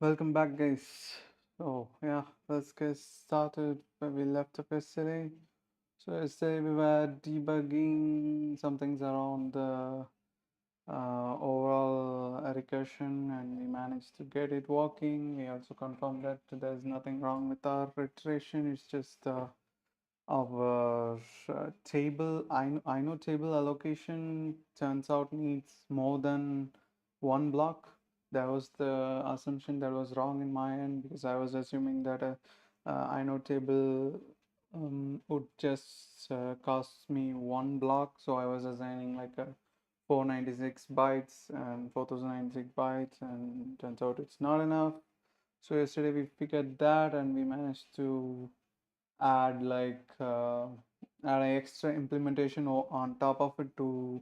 Welcome back, guys. So, yeah, let's get started where we left off yesterday. So, yesterday we were debugging some things around the overall recursion, and we managed to get it working. We also confirmed that there's nothing wrong with our iteration, it's just our I know table allocation turns out needs more than one block. That was the assumption that was wrong in my end, because I was assuming that I know table would just cost me one block. So I was assigning like a 496 bytes and 4096 bytes, and turns out it's not enough. So yesterday we figured that, and we managed to add add an extra implementation on top of it to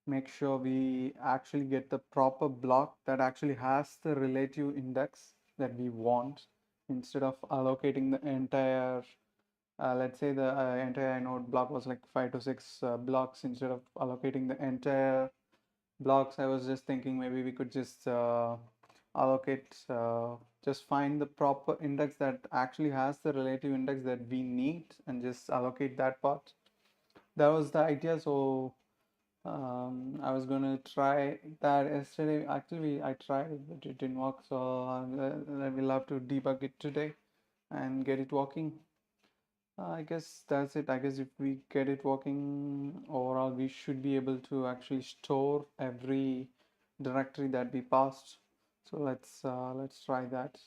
make sure we actually get the proper block that actually has the relative index that we want, instead of allocating the entire let's say the entire node block was like 5 to 6 blocks. Instead of allocating the entire blocks, I was just thinking maybe we could just allocate, just find the proper index that actually has the relative index that we need, and just allocate that part. That was the idea. So I was gonna try that yesterday. Actually, I tried it, but it didn't work. So I will have to debug it today and get it working. I guess that's it. I guess if we get it working overall, we should be able to actually store every directory that we passed. So let's try that.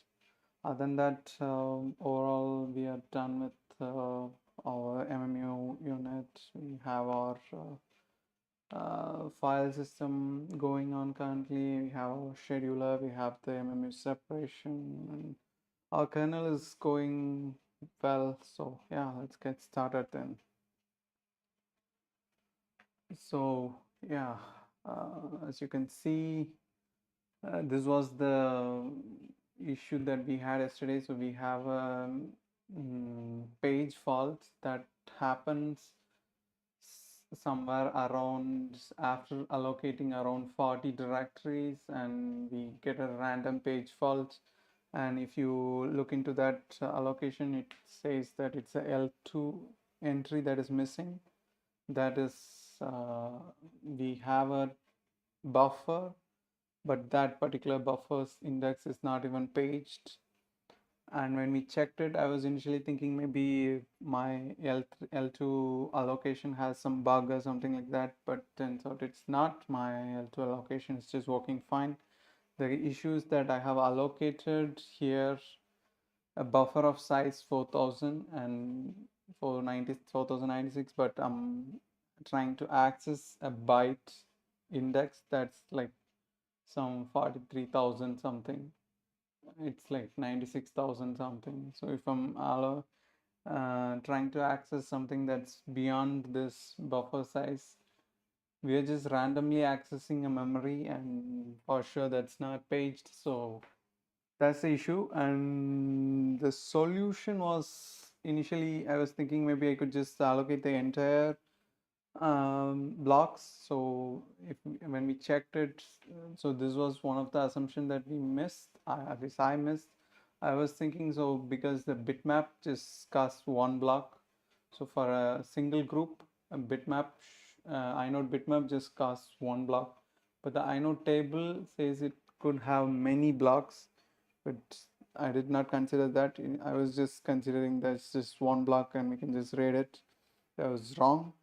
Other than that, overall we are done with our MMU unit. We have our file system going on currently. We have our scheduler. We have the MMU separation, and our kernel is going well. So yeah, let's get started then. So yeah, as you can see, this was the issue that we had yesterday. So we have a page fault that happens somewhere around after allocating around 40 directories, and we get a random page fault. And if you look into that allocation, it says that it's a L2 entry that is missing. That is, we have a buffer, but that particular buffer's index is not even paged. And when we checked it, I was initially thinking maybe my L2 allocation has some bug or something like that, but turns out it's not. My L2 allocation is just working fine. The issue is that I have allocated here a buffer of size 4000 and 4096, but I'm trying to access a byte index that's like some 43,000 something. It's like 96,000 something. So if I'm trying to access something that's beyond this buffer size, we are just randomly accessing a memory, and for sure that's not paged. So that's the issue. And the solution was, initially I was thinking maybe I could just allocate the entire blocks. So when we checked it, so this was one of the assumption that we missed, at least I missed. I was thinking, so because the bitmap just casts one block, so for a single group, a bitmap inode bitmap just casts one block, but the inode table says it could have many blocks. But I did not consider that. I was just considering that's just one block and we can just read it. That was wrong.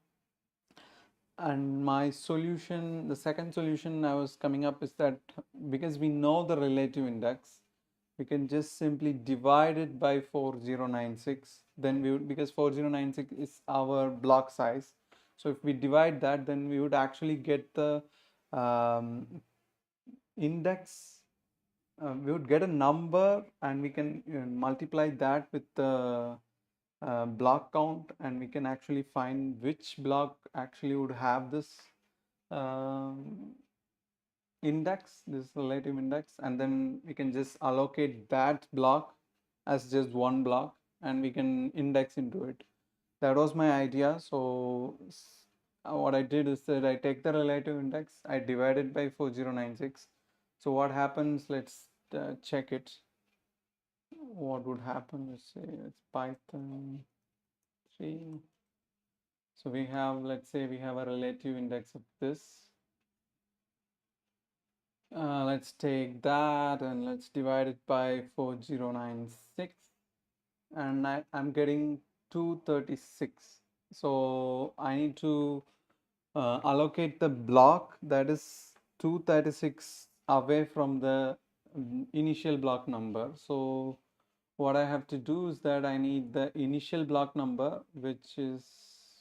And my solution, the second solution I was coming up, is that because we know the relative index, we can just simply divide it by 4096. Then we would, because 4096 is our block size, so if we divide that, then we would actually get the um, index. We would get a number, and we can multiply that with the block count, and we can actually find which block actually would have this um, index, this relative index, and then we can just allocate that block as just one block, and we can index into it. That was my idea. So what I did is that I take the relative index, I divide it by 4096. So what happens, let's check it. what would happen? Let's say it's Python 3. So we have, let's say we have a relative index of this. Let's take that and let's divide it by 4096, and I'm getting 236. So I need to allocate the block that is 236 away from the initial block number. So what I have to do is that I need the initial block number, which is,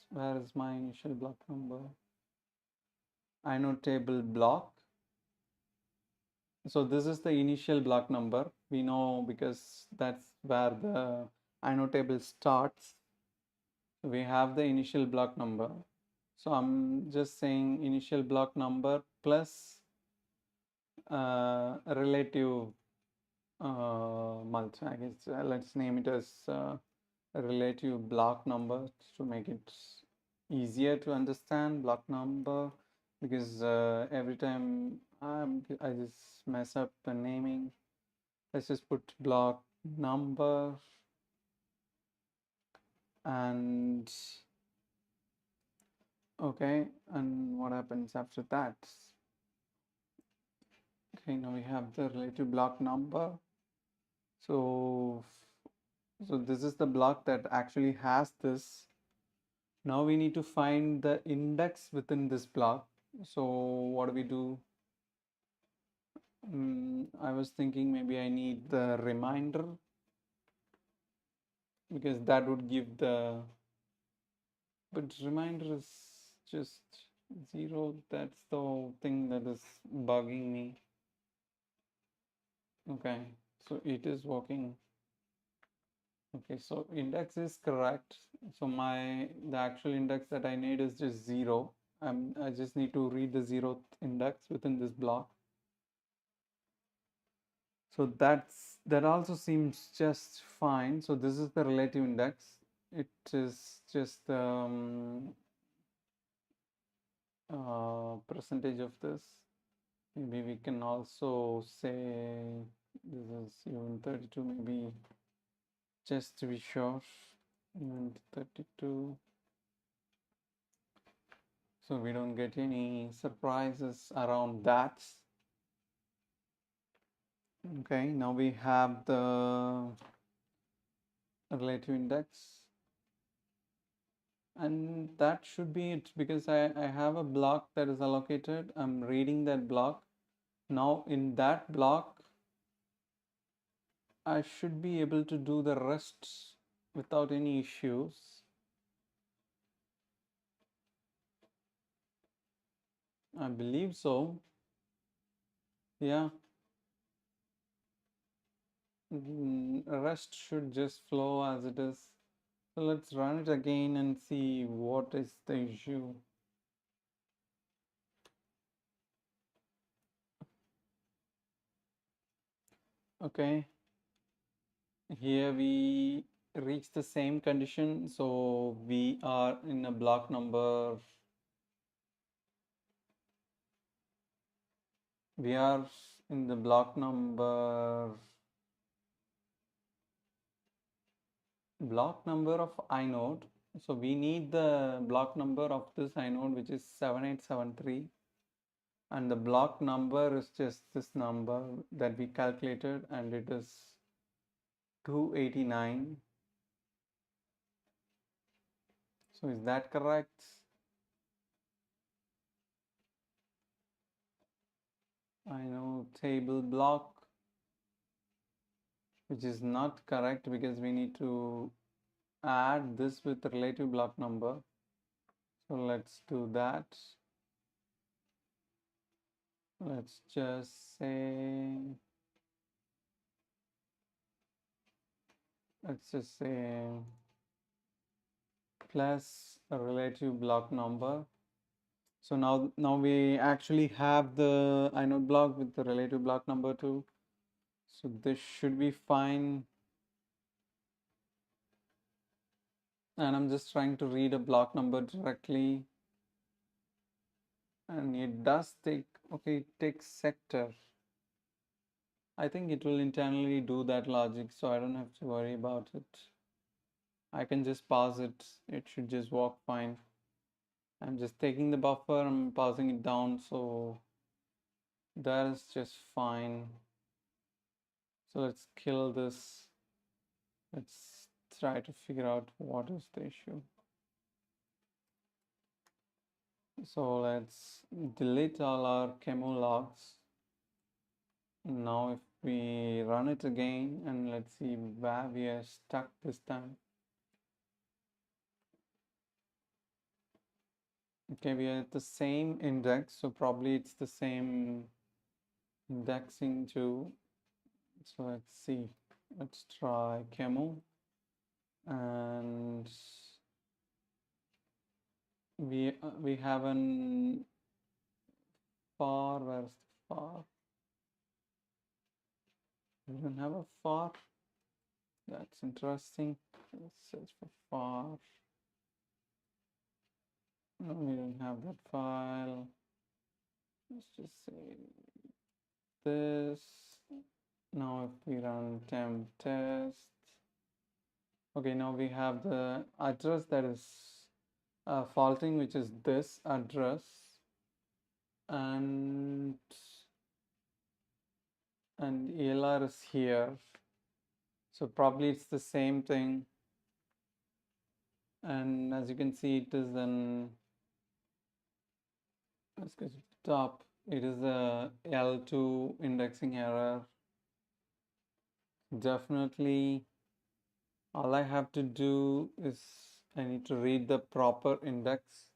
where is my initial block number? Inode table block. So this is the initial block number. We know because that's where the inode table starts. We have the initial block number. So I'm just saying initial block number plus relative multi. I guess let's name it as relative block number to make it easier to understand block number, because every time I just mess up the naming. Let's just put block number, and okay, and what happens after that? Okay, now we have the relative block number. So this is the block that actually has this. Now we need to find the index within this block. So what do we do? I was thinking maybe I need the reminder, because that would give the, but reminder is just 0. That's the thing that is bugging me. Okay, so it is working. Okay, so index is correct. So the actual index that I need is just 0. I just need to read the 0th index within this block. So that also seems just fine. So this is the relative index. It is just percentage of this. Maybe we can also say this is even 32, maybe, just to be sure. Even 32. So we don't get any surprises around that. Okay, now we have the relative index. And that should be it, because I have a block that is allocated. I'm reading that block. Now in that block, I should be able to do the rest without any issues. I believe so. Yeah. Rest should just flow as it is. So let's run it again and see what is the issue. Okay. Here we reach the same condition. So we are in a block number. We are in the block number of inode. So we need the block number of this inode, which is 7873, and the block number is just this number that we calculated, and it is 289. So is that correct? Inode table block, which is not correct because we need to add this with the relative block number. So let's do that. Let's just say, plus a relative block number. So now we actually have the inode block with the relative block number too. So this should be fine. And I'm just trying to read a block number directly. And it does take, okay, it takes sector. I think it will internally do that logic, so I don't have to worry about it. I can just pass it. It should just walk fine. I'm just taking the buffer, I'm passing it down, so that is just fine. So let's kill this. Let's try to figure out what is the issue. So let's delete all our chemo logs. Now if we run it again and let's see where we are stuck this time. Okay, we are at the same index, so probably it's the same indexing too. So let's see. Let's try chemo and we have an far. Where's the far? We don't have a far. That's interesting. Let's search for far. No, we don't have that file. Let's just say this. Now if we run temp test. Okay, now we have the address that is faulting, which is this address, and ELR is here. So probably it's the same thing. And as you can see, it is an, let's go to the top. It is a L2 indexing error. Definitely, all I have to do is I need to read the proper index.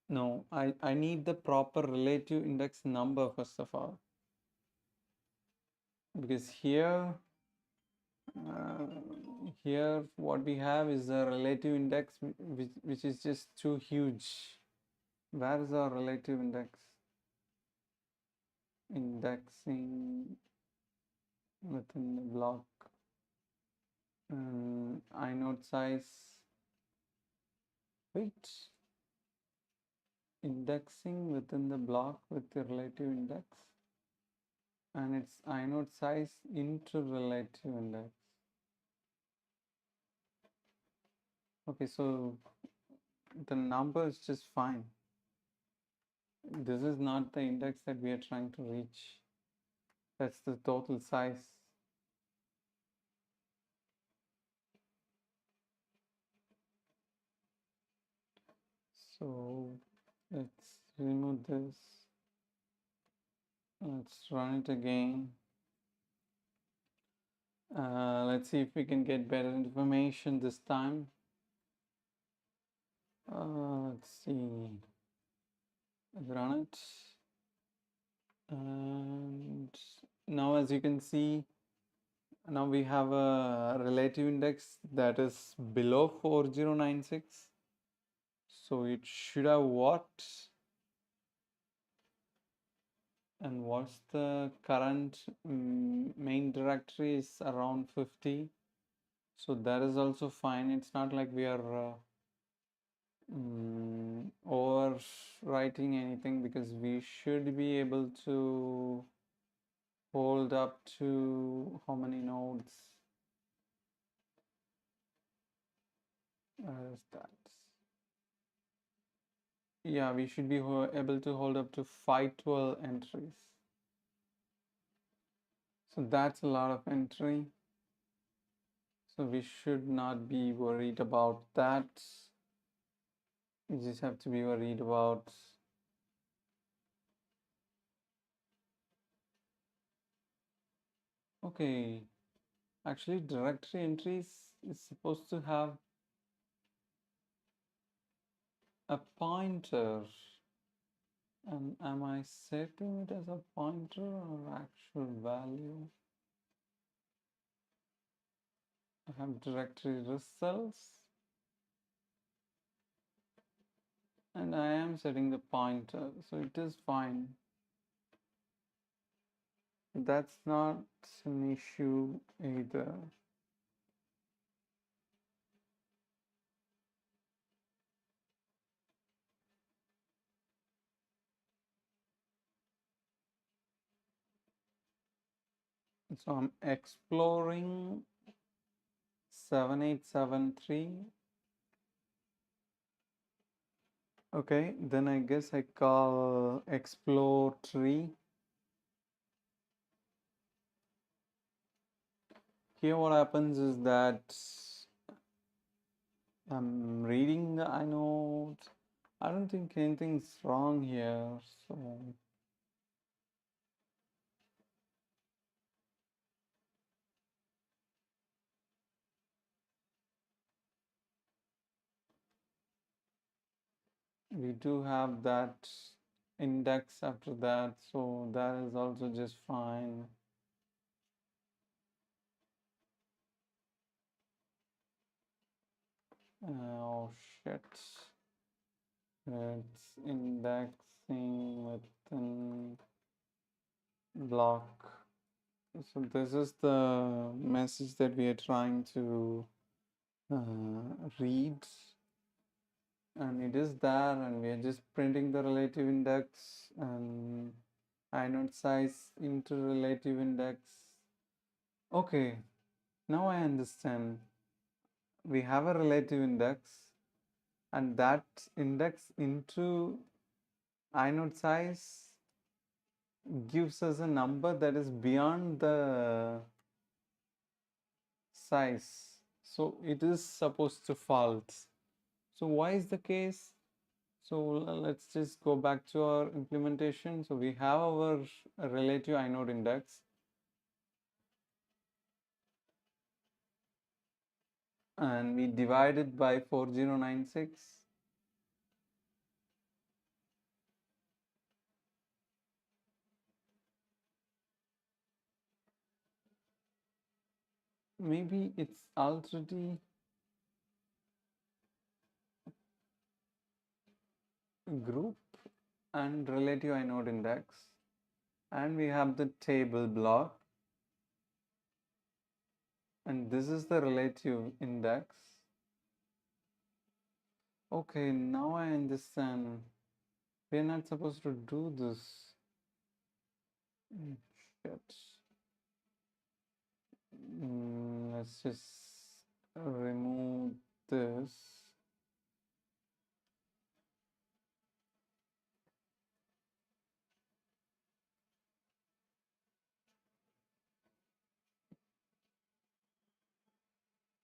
No, I need the proper relative index number first of all. Because here what we have is a relative index which is just too huge. Where is our relative index? Indexing within the block. Inode size. Wait. Indexing within the block with the relative index. And it's inode size into relative index. Okay, so the number is just fine. This is not the index that we are trying to reach. That's the total size. So let's remove this. Let's run it again. Let's see if we can get better information this time. Let's see. Let's run it. And now as you can see, now we have a relative index that is below 4096. So it should have what? And what's the current main directory is around 50. So that is also fine. It's not like we are overwriting anything because we should be able to hold up to how many nodes? Where is that? Yeah, we should be able to hold up to 512 entries. So that's a lot of entry. So we should not be worried about that. We just have to be worried about okay. Actually, directory entries is supposed to have a pointer. And am I setting it as a pointer or actual value? I have directory results. And I am setting the pointer, so it is fine. That's not an issue either. So I'm exploring 7873. Okay, then I guess I call explore tree. Here what happens is that I'm reading the inode. I don't think anything's wrong here. So we do have that index after that, so that is also just fine. Oh shit. It's indexing within block. So this is the message that we are trying to read, and it is there, and we are just printing the relative index and inode size into relative index. Okay, now I understand. We have a relative index, and that index into inode size gives us a number that is beyond the size. So it is supposed to false. So why is the case? So let's just go back to our implementation. So we have our relative inode index, and we divide it by 4096. Maybe it's already group and relative inode index, and we have the table block, and this is the relative index. Okay, now I understand. We're not supposed to do this. Shit. Let's just remove this.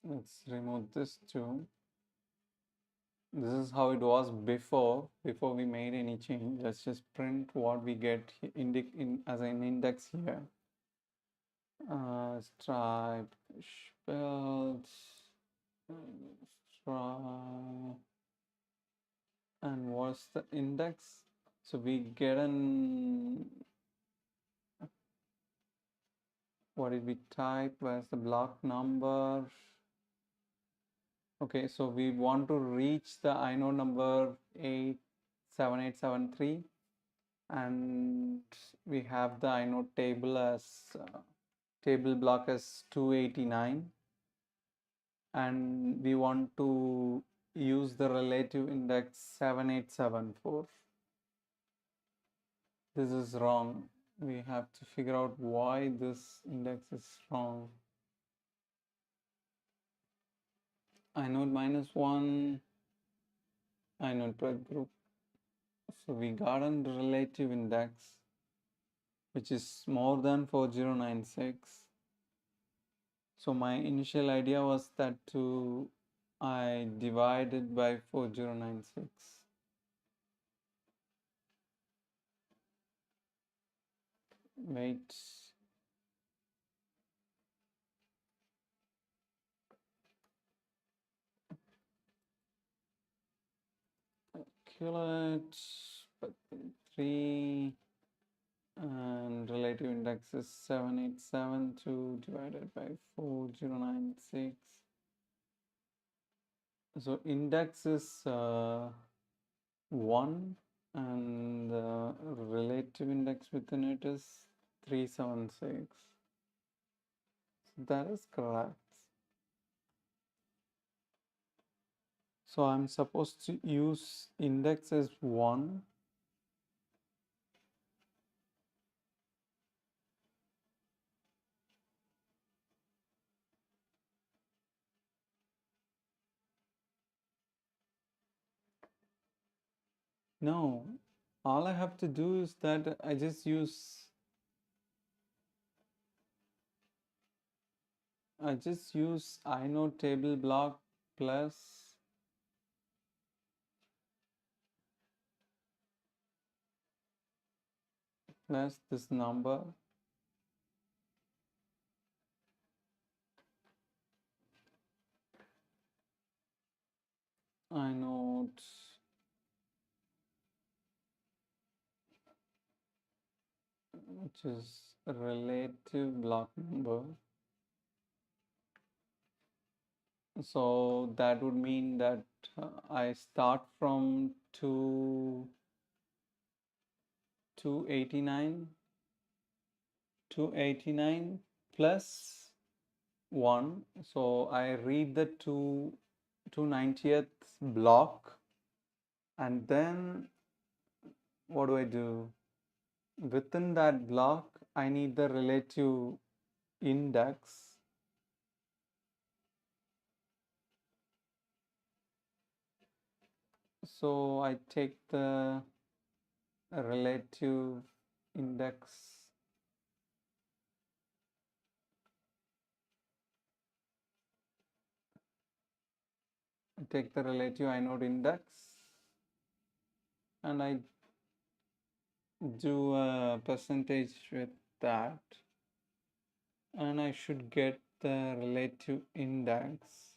Let's remove this too. This is how it was before we made any change. Let's just print what we get as an index here. Stripe spelled stripe, and what's the index? So we get an, what did we type? Where's the block number? Okay, so we want to reach the inode number 87873, and we have the inode table as table block as 289, and we want to use the relative index 7874. This is wrong. We have to figure out why this index is wrong. Inode -1, inode per group. So we got a relative index which is more than 4096. So my initial idea was that I divided by 4096. Wait. Calculate, but 3, and relative index is 7872 divided by 4096. So index is 1, and the relative index within it is 376. So that is correct. So I'm supposed to use index as 1. No, all I have to do is that I just use inode table block plus this number. Inode, which is relative block number. So that would mean that I start from 289 plus 1. So I read the 290th block, and then what do I do? Within that block, I need the relative index. So I take the relative index. I take the relative inode index, and I do a percentage with that, and I should get the relative index.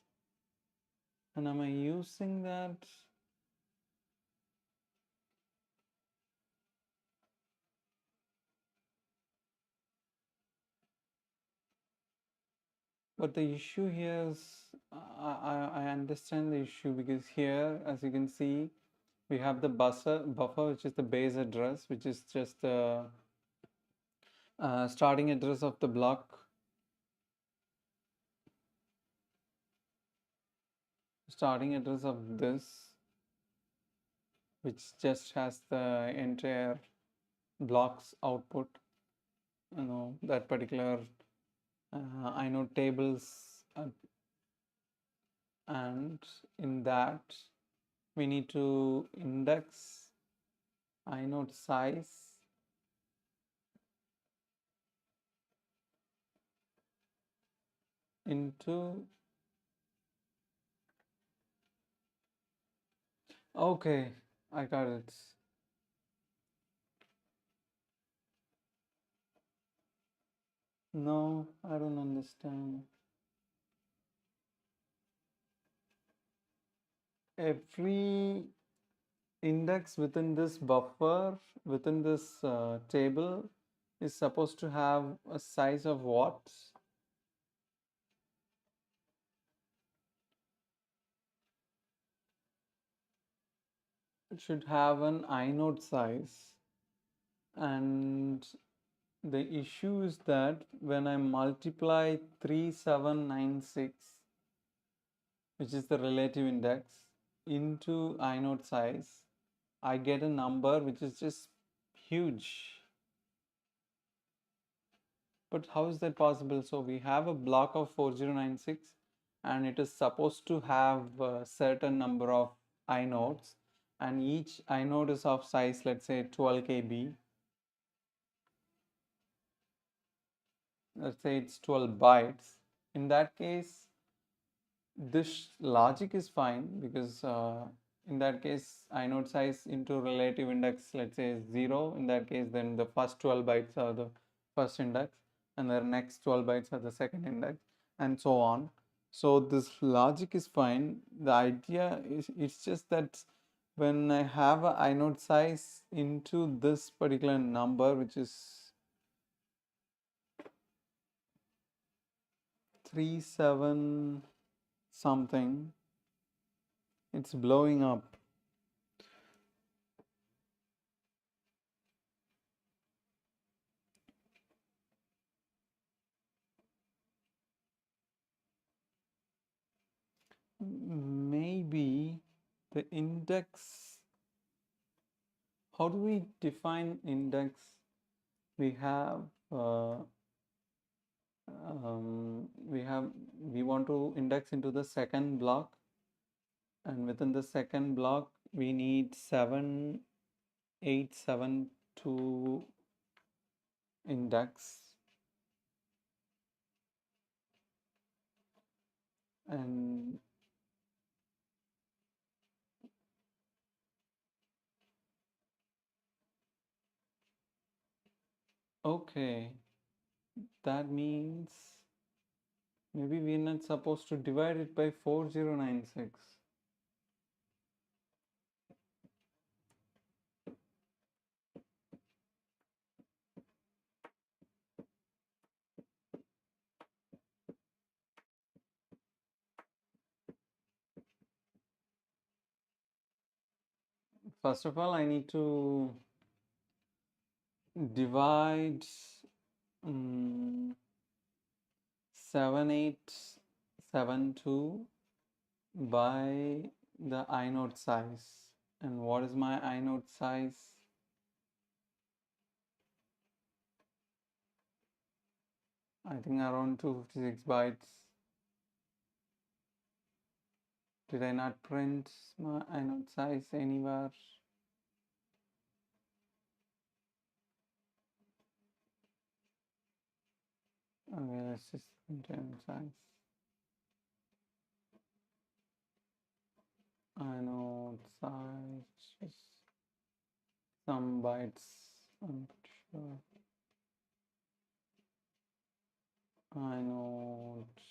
And am I using that? But the issue here is, I understand the issue, because here, as you can see, we have the buffer, which is the base address, which is just the starting address of the block, starting address of this, which just has the entire block's output, that particular inode tables, and in that we need to index inode size into. Okay, I got it. No, I don't understand. Every index within this buffer, within this table, is supposed to have a size of what? It should have an inode size. And the issue is that when I multiply 3796, which is the relative index, into inode size, I get a number which is just huge. But how is that possible? So we have a block of 4096, and it is supposed to have a certain number of inodes, and each inode is of size, let's say 12 KB. Let's say it's 12 bytes. In that case, this logic is fine, because in that case, inode size into relative index, let's say, is 0. In that case, then the first 12 bytes are the first index, and the next 12 bytes are the second index, and so on. So this logic is fine. The idea is, it's just that when I have a inode size into this particular number, which is 37 something, it's blowing up. Maybe the index, how do we define index? We have we want to index into the second block, and within the second block we need 7 872 index, and okay, that means maybe we're not supposed to divide it by 4096. First of all, I need to divide 7872 by the inode size. And what is my inode size? I think around 256 bytes. Did I not print my inode size anywhere? Okay, let's just print inode size. Inode size, just some bytes, I'm sure. Inode,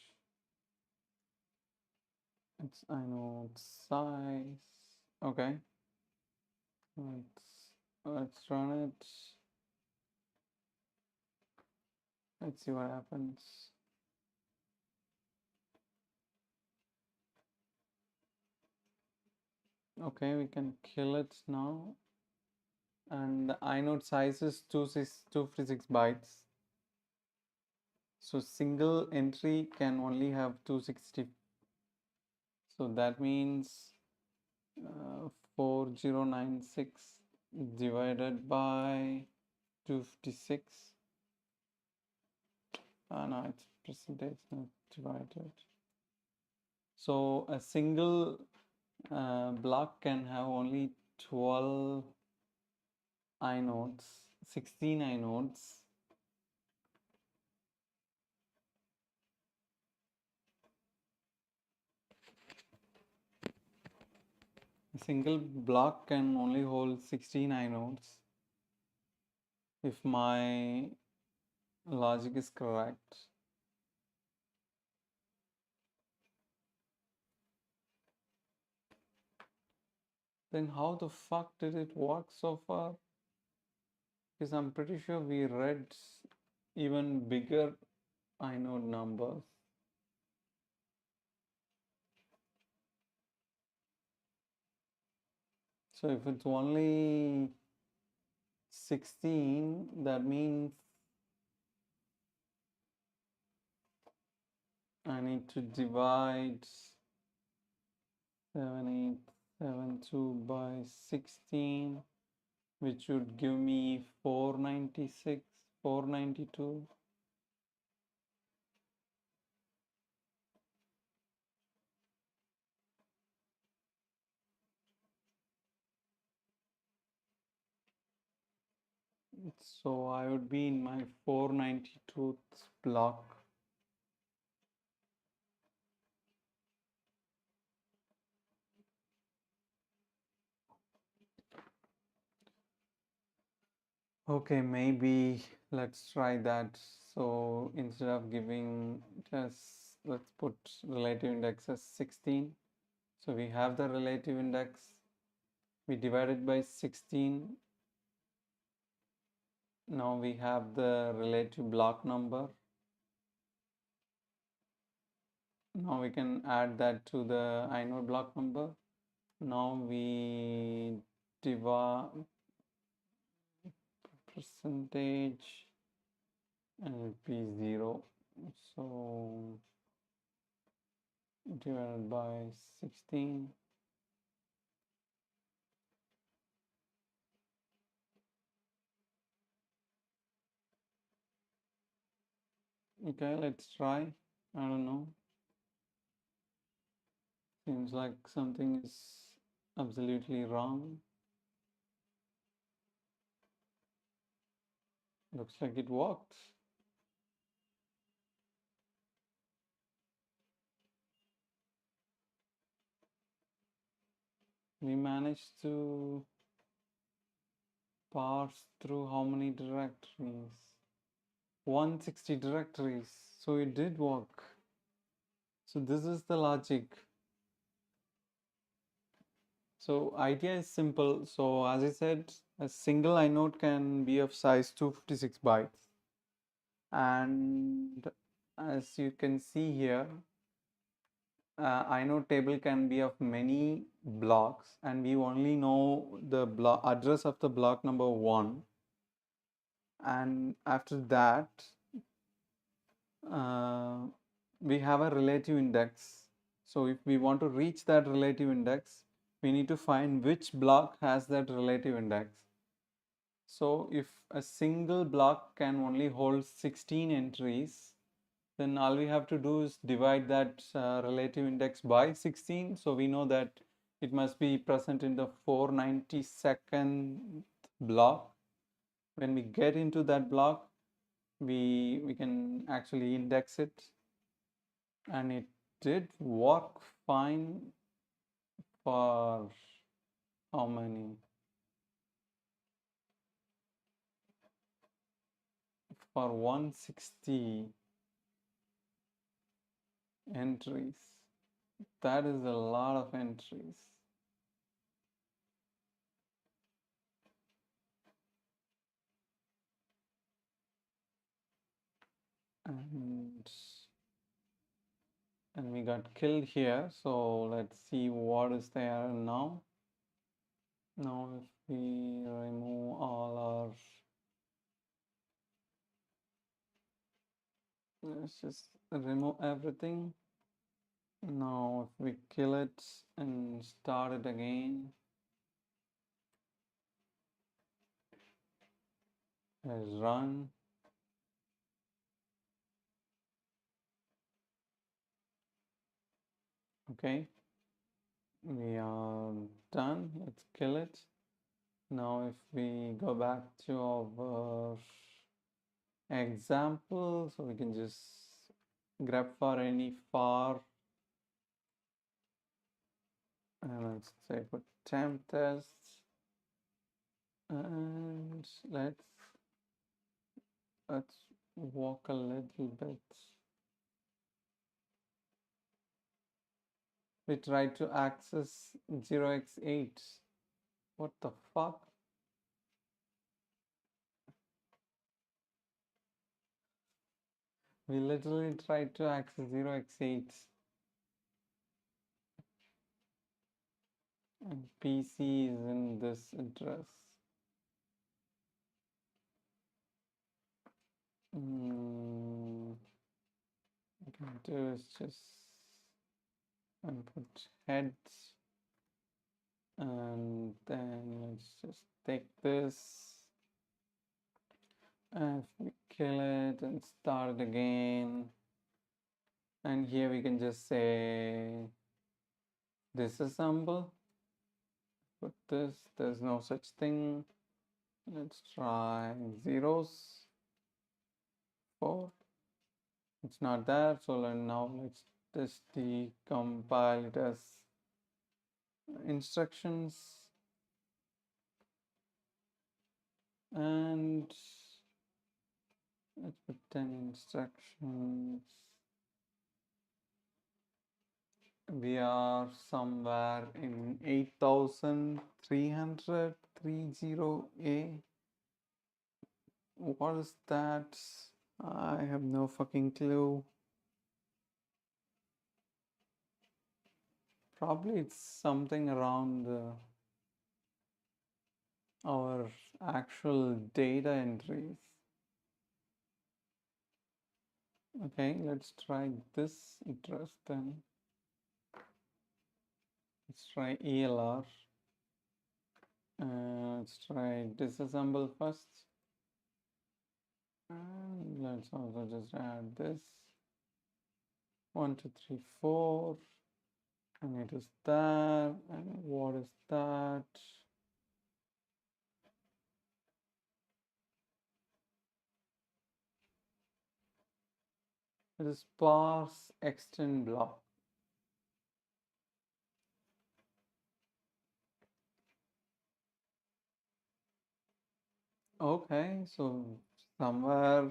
it's inode size. Okay, let's run it. Let's see what happens. Okay, we can kill it now. And the inode size is 256 bytes. So single entry can only have 260. So that means 4096 divided by 256. No, it's percentage, not divided. So a single block can have only 12 inodes, 16 inodes. A single block can only hold 16 inodes if my logic is correct. Then how the fuck did it work so far? Because I'm pretty sure we read even bigger inode numbers. So if it's only 16, that means I need to divide 7872 by 16, which would give me 496, 492. So I would be in my 492th block. Okay, maybe let's try that. So instead of giving just, let's put relative index as 16. So we have the relative index. We divide it by 16. Now we have the relative block number. Now we can add that to the inode block number. Now we divide percentage and it will be 0. So divided by 16. Okay, let's try. I don't know. Seems like something is absolutely wrong. Looks like it worked. We managed to parse through how many directories? 160 directories. So it did work. So this is the logic. So idea is simple. So as I said, a single inode can be of size 256 bytes. And as you can see here, inode table can be of many blocks, and we only know the block address of the block number 1. And after that, we have a relative index. So if we want to reach that relative index, we need to find which block has that relative index. So if a single block can only hold 16 entries, then all we have to do is divide that relative index by 16. So we know that it must be present in the 492nd block. When we get into that block, we can actually index it, and it did work fine for how many? For 160 entries. That is a lot of entries. And we got killed here. So let's see what is there now. Now if we remove all our, let's just remove everything. Now if we kill it and start it again, let's run. Okay, we are done. Let's kill it. Now if we go back to our example, so we can just grab for any far, and let's say for temp tests, and let's walk a little bit. We try to access 0x8. What the fuck? We literally tried to access 0x8. And PC is in this address. What I can do is just input heads, and then let's just take this, and if we kill it and start it again, and here we can just say disassemble. Put this, there's no such thing. Let's try zeros, 4. It's not there, so now let's just decompile it as instructions, and let's put 10 instructions. We are somewhere in 8330A. What is that? I have no fucking clue. Probably it's something around our actual data entries. Okay, let's try this address then. Let's try ELR. Let's try disassemble first. And let's also just add this. 1, 2, 3, 4. And it is that. And what is that? It is parse extend block. Okay, so somewhere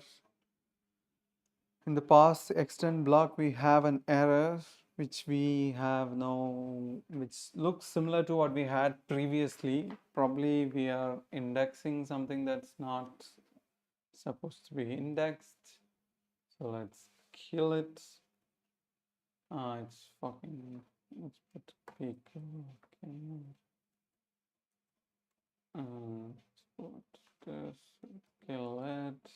in the parse extend block we have an error which we have now, which looks similar to what we had previously. Probably we are indexing something that's not supposed to be indexed. So let's kill it. It's fucking, let's put peak. Okay. Let's put this, kill it.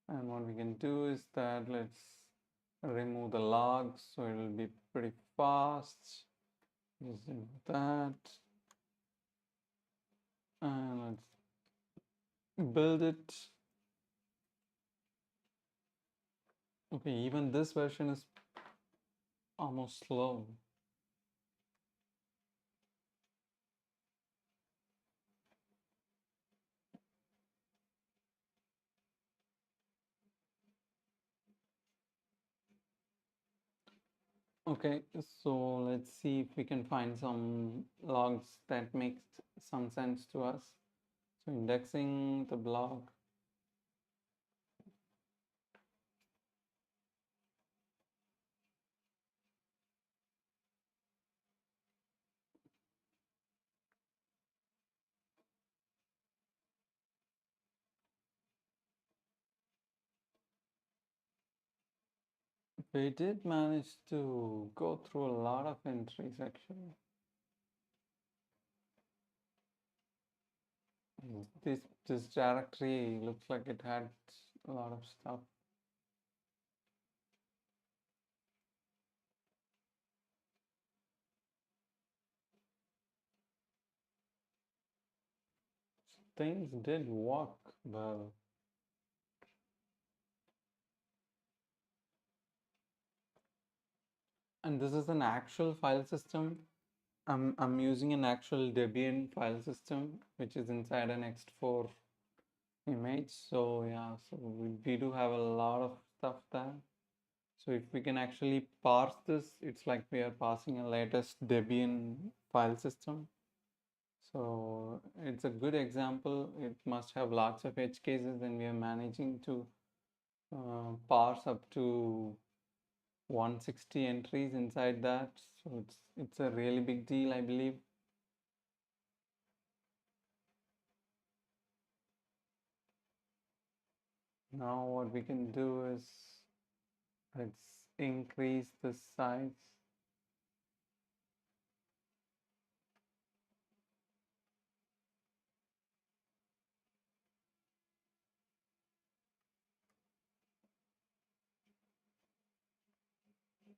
And what we can do is that let's remove the logs so it will be pretty fast. Just remove that. And let's build it. Okay, even this version is almost slow. Okay, so let's see if we can find some logs that makes some sense to us. So indexing the blog. We did manage to go through a lot of entries actually. This directory looks like it had a lot of stuff. Things did work well. And this is an actual file system. I'm using an actual Debian file system, which is inside an ext4 image. So yeah, so we do have a lot of stuff there. So if we can actually parse this, it's like we are parsing a latest Debian file system. So it's a good example. It must have lots of edge cases, and we are managing to parse up to 160 entries inside that. So it's a really big deal, I believe. Now what we can do is let's increase the size.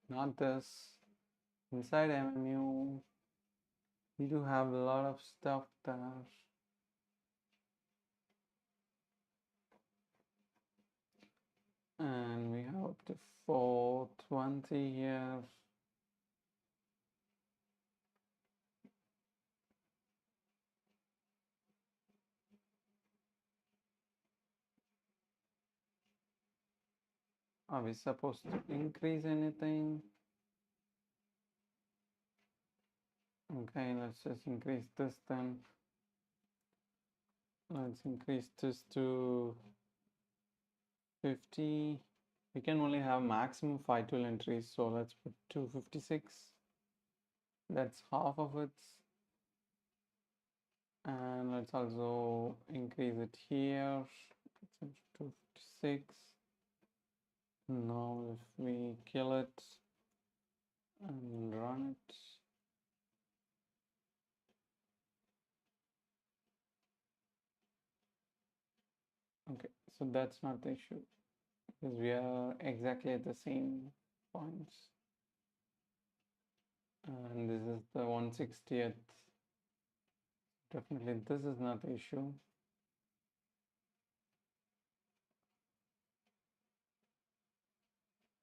Not this. Inside MMU, we do have a lot of stuff there. And we have up to 420 here. Are we supposed to increase anything? Okay, let's just increase this then. Let's increase this to 50. We can only have maximum 5 tool entries, so let's put 256. That's half of it. And let's also increase it here. 256. Now if we kill it and run it, okay, so that's not the issue because we are exactly at the same points. And this is the 160th. Definitely this is not the issue.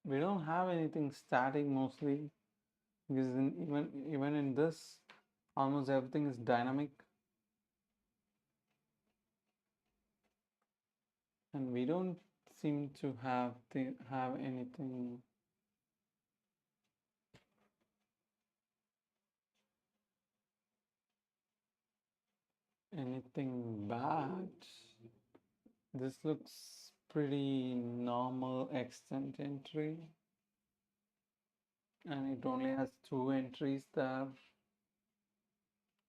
We don't have anything static mostly because even in this almost everything is dynamic, and we don't seem to have anything bad. This looks pretty normal extent entry, and it only has two entries there,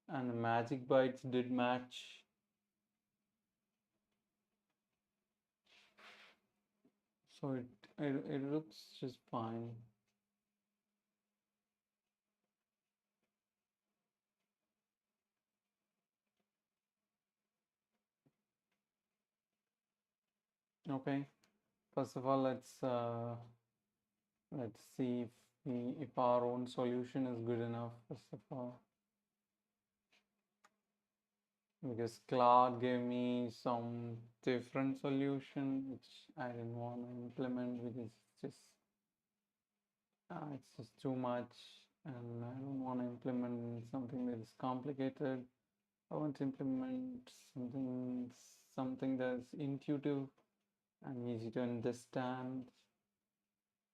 and the magic bytes did match. So it looks just fine. Okay, first of all, let's see if our own solution is good enough. First of all, because Claude gave me some different solution which I didn't want to implement because it's just too much, and I don't want to implement something that is complicated. I want to implement something that's intuitive and easy to understand.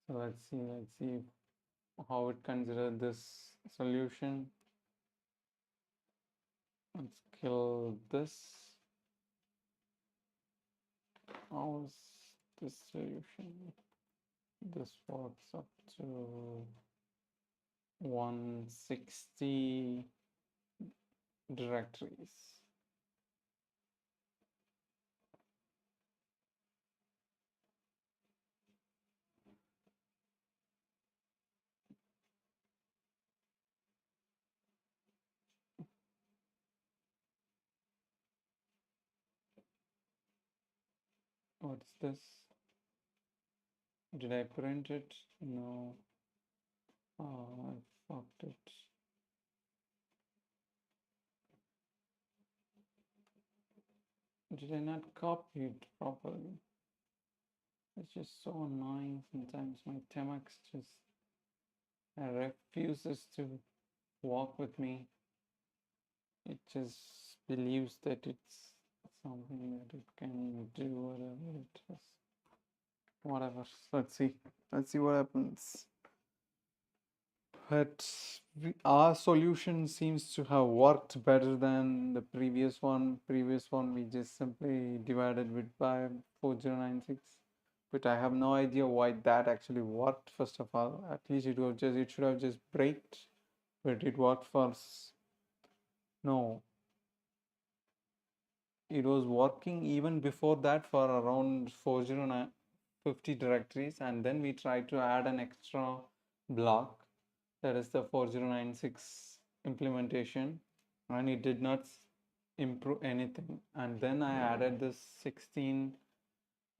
So let's see how it considered this solution. Let's kill this. How's this solution? This works up to 160 directories. What's this? Did I print it? No. Oh, I fucked it. Did I not copy it properly? It's just so annoying sometimes. My Temax just refuses to walk with me. It just believes that it's something that it can do whatever it is. Whatever. Let's see. Let's see what happens. But our solution seems to have worked better than the previous one. Previous one we just simply divided with by 4096. But I have no idea why that actually worked. First of all, at least it should have just braked, but it worked first. No, it was working even before that for around 40950 directories, and then we tried to add an extra block, that is the 4096 implementation, and it did not improve anything. And then I added this 16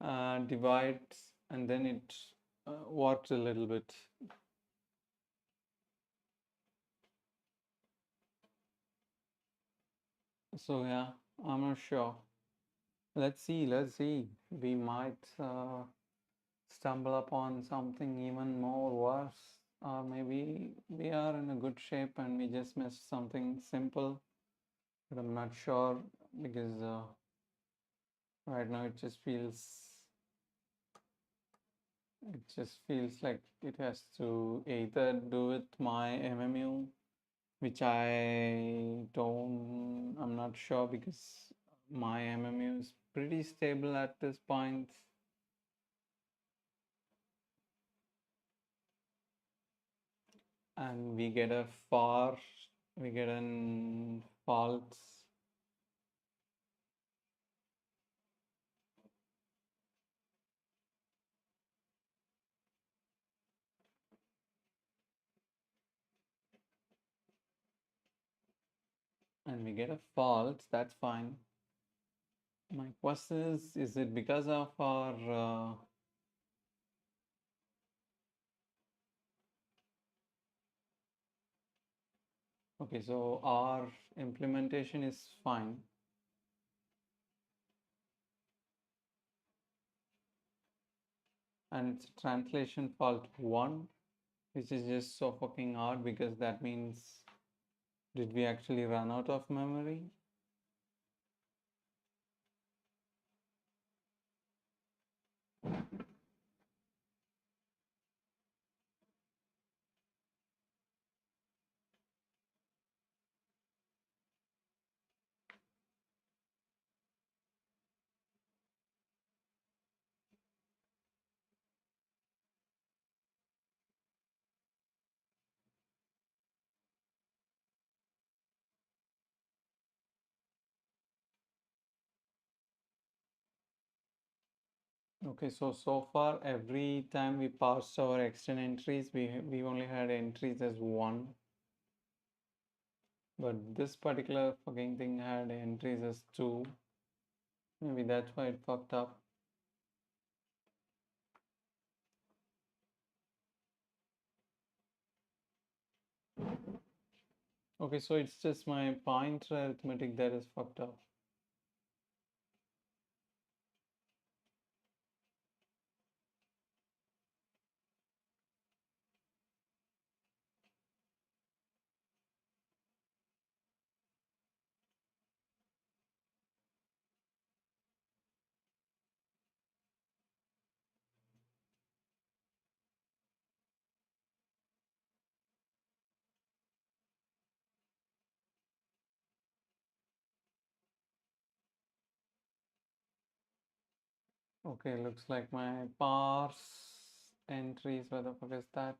divides, and then it worked a little bit. So yeah, I'm not sure. Let's see. We might stumble upon something even more worse, or maybe we are in a good shape and we just missed something simple, but I'm not sure because right now it just feels like it has to either do with my MMU, which I'm not sure because my MMU is pretty stable at this point. And we get an fault. And we get a fault, that's fine. My question is it because of our okay, so our implementation is fine. And it's translation fault 1, which is just so fucking hard because that means did we actually run out of memory? Okay, so far every time we passed our extend entries, we only had entries as one, but this particular fucking thing had entries as two. Maybe that's why it fucked up. Okay, so it's just my pointer arithmetic that is fucked up. Okay, looks like my parse entries. Where the fuck is that?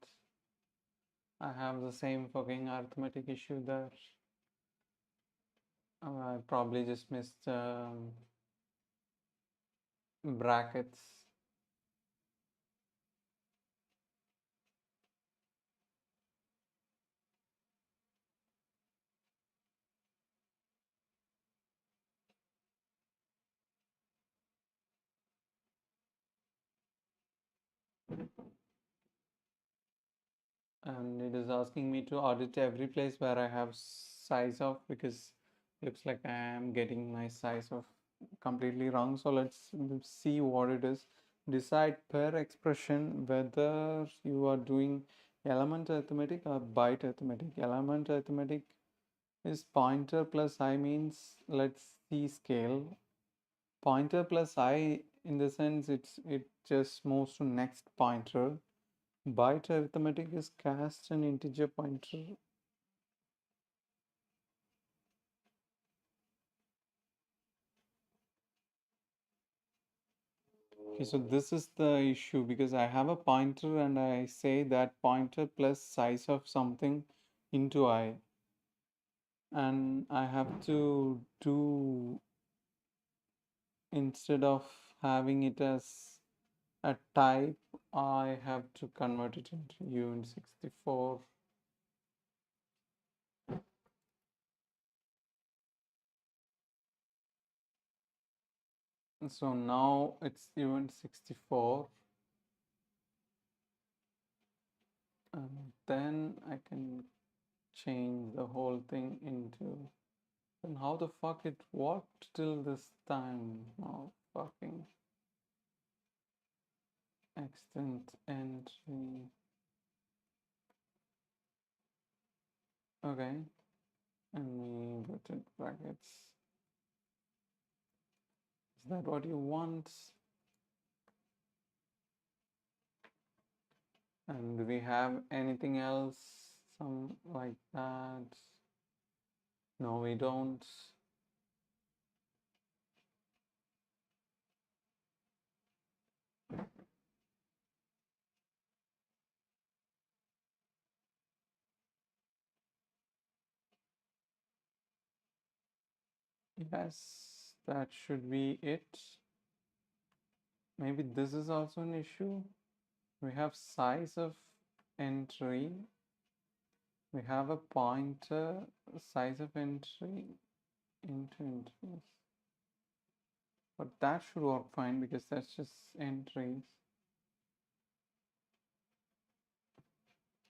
I have the same fucking arithmetic issue there. I probably just missed brackets. And it is asking me to audit every place where I have size of, because looks like I am getting my size of completely wrong. So let's see what it is. Decide per expression whether you are doing element arithmetic or byte arithmetic. Element arithmetic is pointer plus I means let's see scale. Pointer plus I in the sense it just moves to next pointer. Byte arithmetic is cast an integer pointer. Okay, so this is the issue because I have a pointer and I say that pointer plus size of something into I, and I have to do, instead of having it as a type, I have to convert it into uint64. So now it's uint64, and then I can change the whole thing into. And how the fuck it worked till this time? Now fucking extent entry. Okay, and we inverted brackets. Is that what you want? And do we have anything else? Some like that? No, we don't. Yes, that should be it. Maybe this is also an issue. We have size of entry. We have a pointer, size of entry into entries. But that should work fine because that's just entries.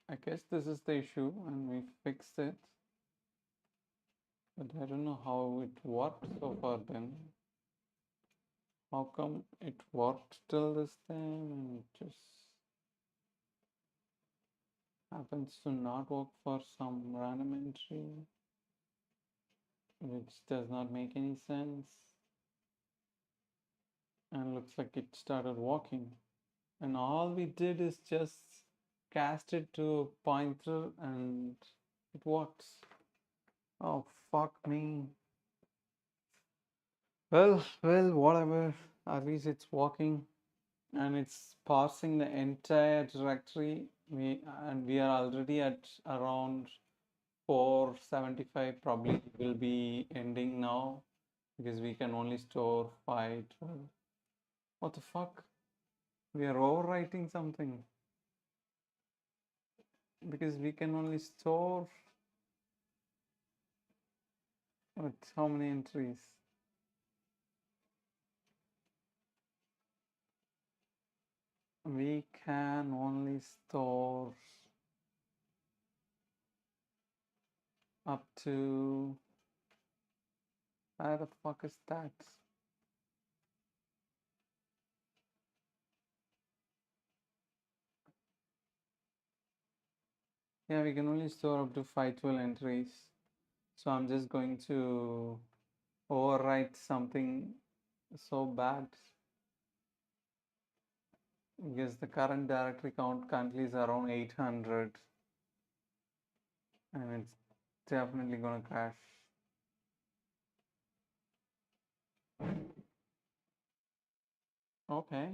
I guess this is the issue and we fixed it. But I don't know how it worked so far then. How come it worked till this time and it just happens to not work for some random entry, which does not make any sense. And looks like it started working. And all we did is just cast it to a pointer and it works. Oh, fuck me. Well, whatever. At least it's working and it's parsing the entire directory. We are already at around 475. Probably will be ending now because we can only store 512. What the fuck? We are overwriting something because we can only store with how many entries? We can only store up to, where the fuck is that? Yeah, we can only store up to 512 entries. So I'm just going to overwrite something so bad because the current directory count currently is around 800 and it's definitely gonna crash. Okay,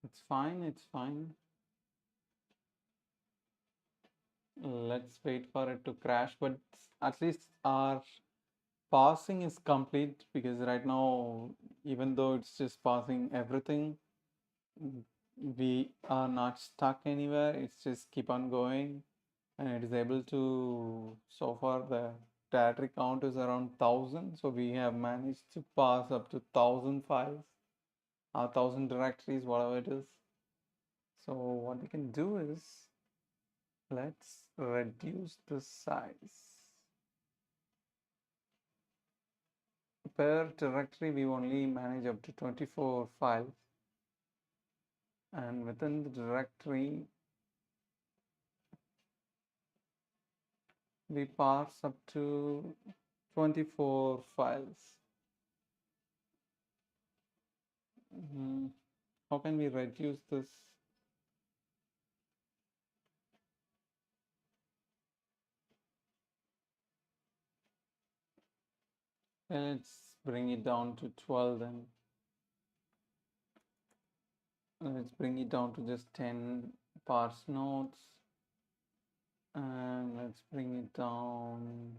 it's fine, it's fine. Let's wait for it to crash, but at least our parsing is complete because right now, even though it's just parsing everything, we are not stuck anywhere. It's just keep on going and it is able to, so far the directory count is around 1000. So we have managed to parse up to 1000 files or 1000 directories, whatever it is. So what we can do is, let's reduce the size. Per directory, we only manage up to 24 files. And within the directory, we parse up to 24 files. How can we reduce this? Let's bring it down to 12 then. Let's bring it down to just 10 parse nodes. And let's bring it down.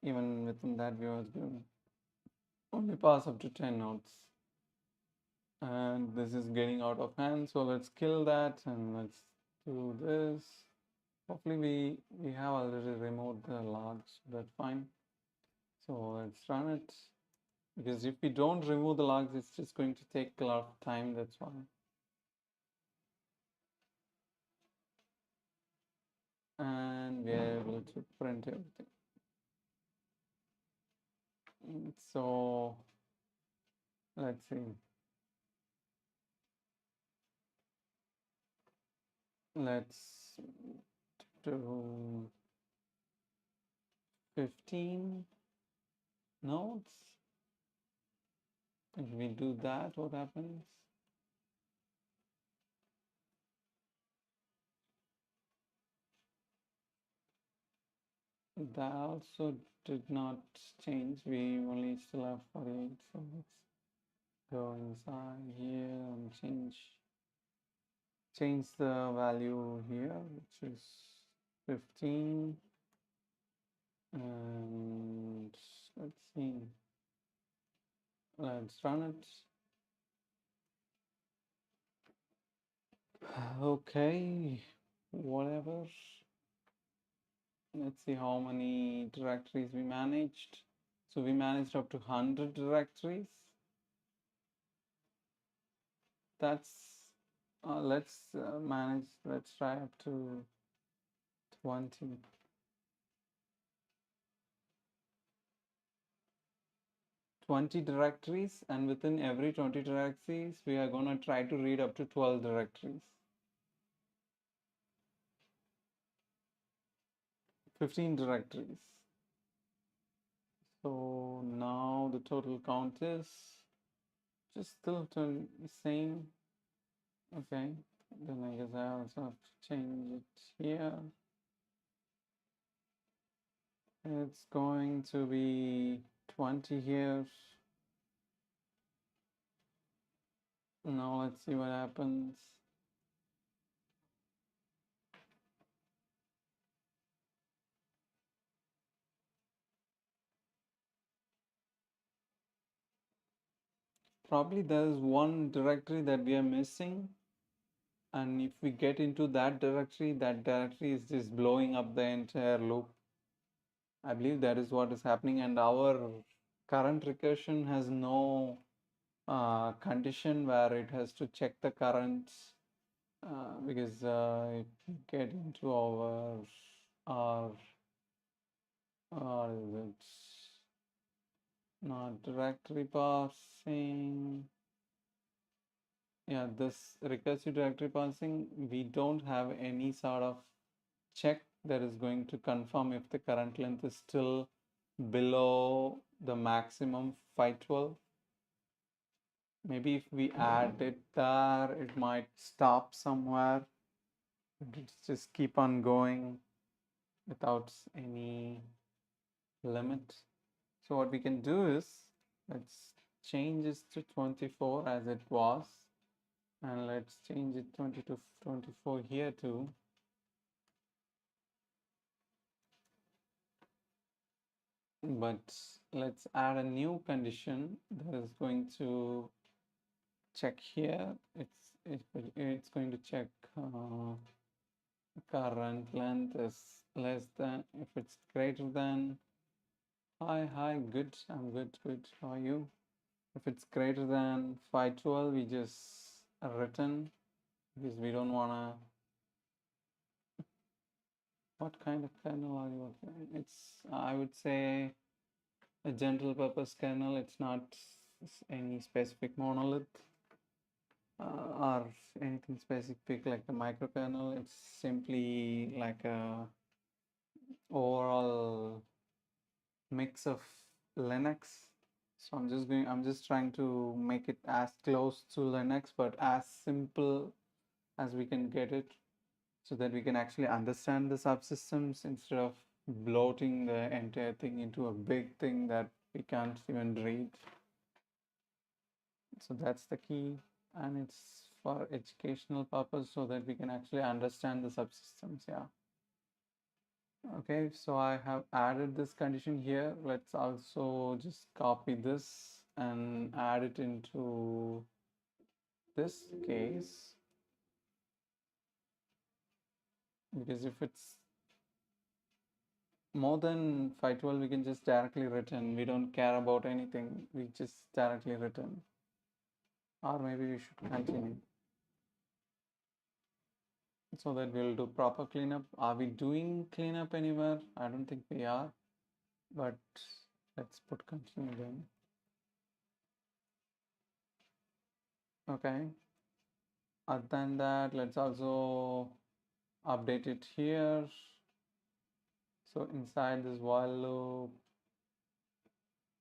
Even within that, we was going only pass up to 10 nodes. And this is getting out of hand, so let's kill that and let's do this. Hopefully we have already removed the logs, that's fine. So let's run it, because if we don't remove the logs, it's just going to take a lot of time, that's why. And we're able to print everything. So let's see. Let's do 15 nodes. If we do that, what happens? That also did not change. We only still have 48. So let's go inside here and change the value here, which is 15. And let's see. Let's run it. Okay, whatever. Let's see how many directories we managed. So we managed up to 100 directories. That's let's try up to 20. 20 directories, and within every 20 directories, we are going to try to read up to 12 directories. 15 directories. So now the total count is just still the same. Okay, then I guess I also have to change it here. It's going to be 20 here. Now let's see what happens. Probably there's one directory that we are missing, and if we get into that directory is just blowing up the entire loop. I believe that is what is happening, and our current recursion has no condition where it has to check the currents, because if we get into our is it not directory parsing? Yeah, this recursive directory parsing, we don't have any sort of check that is going to confirm if the current length is still below the maximum 512. Maybe if we add it there, it might stop somewhere. It's just keep on going without any limit. So what we can do is, let's change this to 24 as it was, and let's change it 20 to 24 here too. But let's add a new condition that is going to check here. It's going to check current length is less than, if it's greater than, hi, good, I'm good, how are you? If it's greater than 512, we just return, because we don't want to. What kind of kernel are you working on? It's, I would say, a general purpose kernel. It's not any specific monolith or anything specific like the microkernel. It's simply like a overall mix of Linux. So I'm just trying to make it as close to Linux, but as simple as we can get it, so that we can actually understand the subsystems instead of bloating the entire thing into a big thing that we can't even read. So that's the key, and it's for educational purpose so that we can actually understand the subsystems. Yeah. Okay, so I have added this condition here. Let's also just copy this and add it into this case, because if it's more than 512, we can just directly return. We don't care about anything. We just directly return. Or maybe we should continue, so that we'll do proper cleanup. Are we doing cleanup anywhere? I don't think we are, but let's put continue then. Okay. Other than that, let's also update it here. So inside this while loop,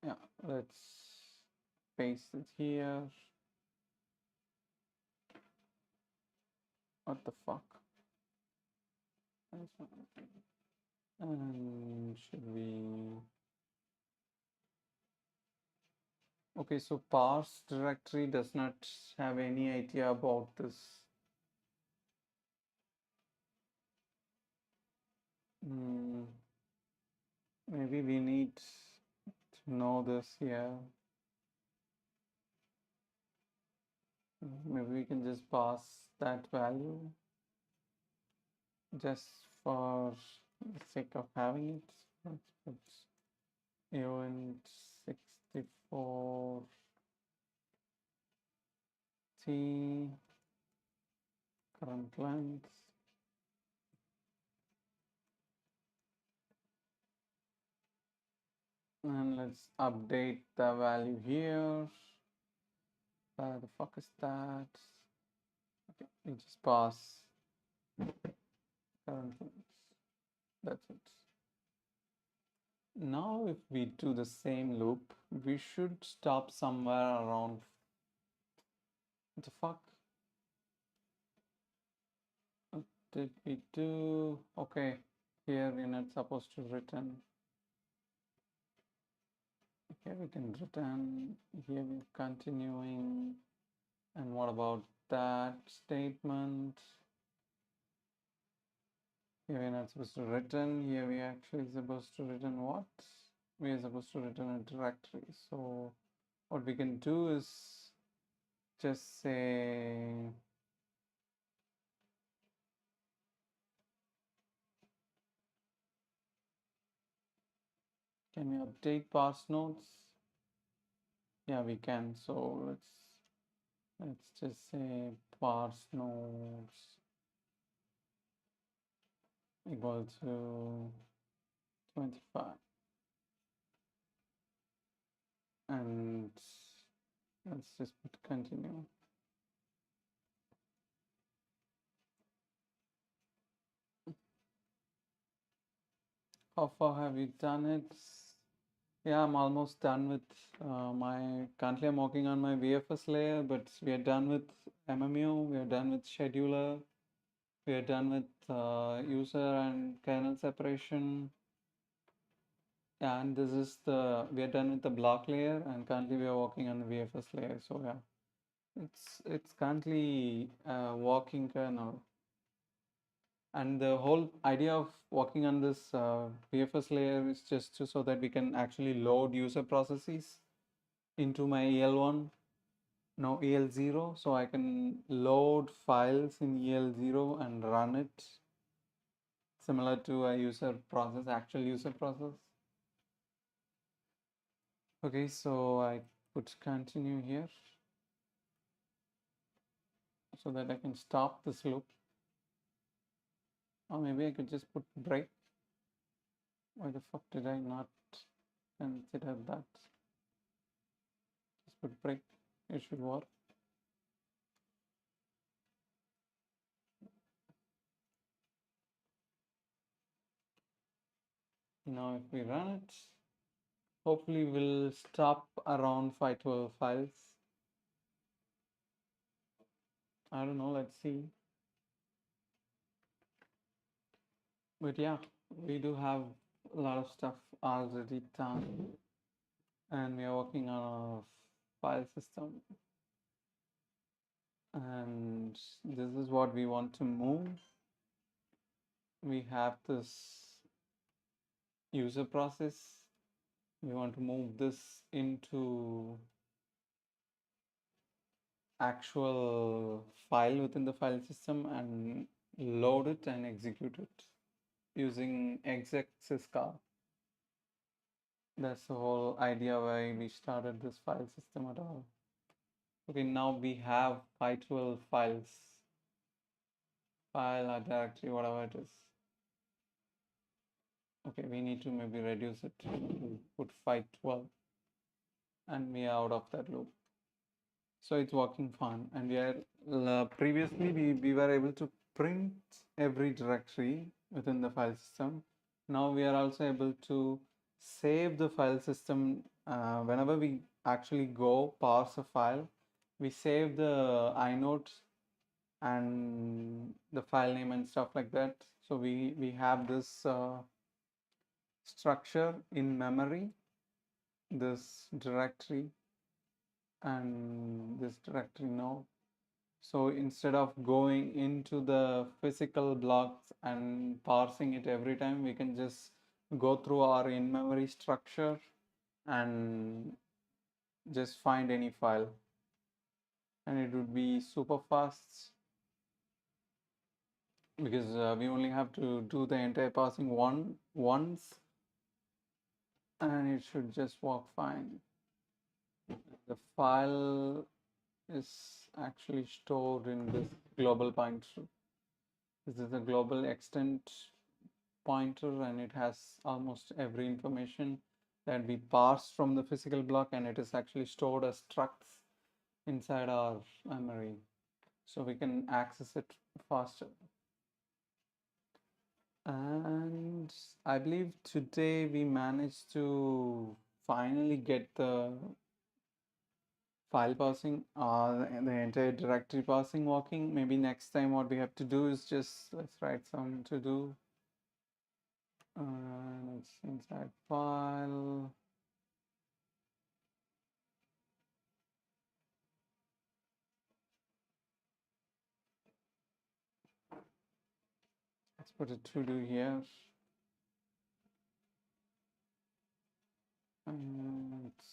yeah, let's paste it here. What the fuck? And should we? Okay, so parse directory does not have any idea about this. Maybe we need to know this here. Maybe we can just pass that value just for the sake of having it. Let's put event 64 T current length. And let's update the value here. Where the fuck is that? Okay, we just pass current length. That's it. Now if we do the same loop, we should stop somewhere around, what the fuck? What did we do? Okay, here we're not supposed to return. Here we can return, here we're continuing. And what about that statement? Here we're not supposed to return, here we actually supposed to return what? We are supposed to return a directory. So what we can do is just say can we update parse nodes? Yeah, we can. So let's just say parse nodes equal to 25, and let's just put continue. How far have you done it? Yeah, I'm almost done with currently I'm working on my VFS layer, but we are done with MMU, we are done with scheduler, we are done with user and kernel separation. Yeah, and we are done with the block layer, and currently we are working on the VFS layer. So yeah, it's currently working kernel. And the whole idea of working on this VFS layer is just so that we can actually load user processes into my EL1, no EL0, so I can load files in EL0 and run it similar to a user process, actual user process. Okay, so I put continue here so that I can stop this loop. Or maybe I could just put break. Why the fuck did I not consider that? Just put break. It should work. Now if we run it, hopefully we'll stop around 512 files. I don't know, let's see. But yeah, we do have a lot of stuff already done, and we are working on a file system, and this is what we want to move. We have this user process. We want to move this into actual file within the file system and load it and execute it using exec syscall. That's the whole idea why we started this file system at all. Okay, now we have 512 files, file or directory, whatever it is. Okay, we need to maybe reduce it to put 512, and we are out of that loop. So it's working fine, and we are previously we were able to print every directory within the file system. Now we are also able to save the file system whenever we actually go parse a file. We save the inode and the file name and stuff like that. So we have this structure in memory, this directory and this directory node. So instead of going into the physical blocks and parsing it every time, we can just go through our in-memory structure and just find any file, and it would be super fast because we only have to do the entire parsing once, and it should just work fine. The file is actually stored in this global pointer. This is a global extent pointer, and it has almost every information that we parse from the physical block, and it is actually stored as structs inside our memory, so we can access it faster. And I believe today we managed to finally get the file parsing or the entire directory parsing working. Maybe next time what we have to do is just let's write some to do. It's inside file. Let's put a to do here. It's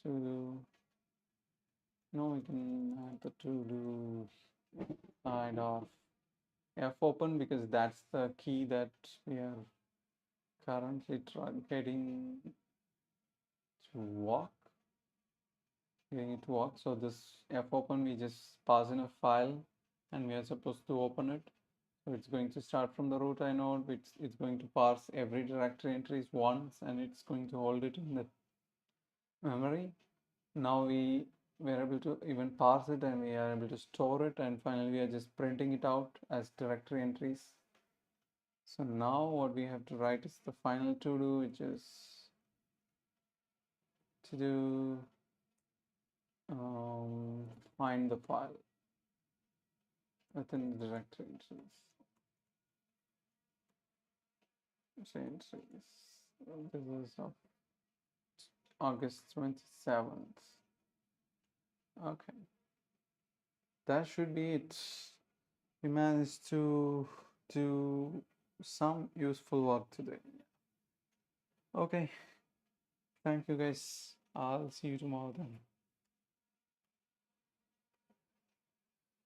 to do Now we can add the to-do kind of F open because that's the key that we are currently getting to work. Getting it to work. So this F open, we just pass in a file and we are supposed to open it. So it's going to start from the root inode. It's going to parse every directory entries once and it's going to hold it in the memory. Now we're able to even parse it and we are able to store it, and finally we are just printing it out as directory entries. So now what we have to write is the final to do, which is to do find the file within the directory entries. This is of August 27th. Okay, that should be it. We managed to do some useful work today. Okay, thank you guys. I'll see you tomorrow then.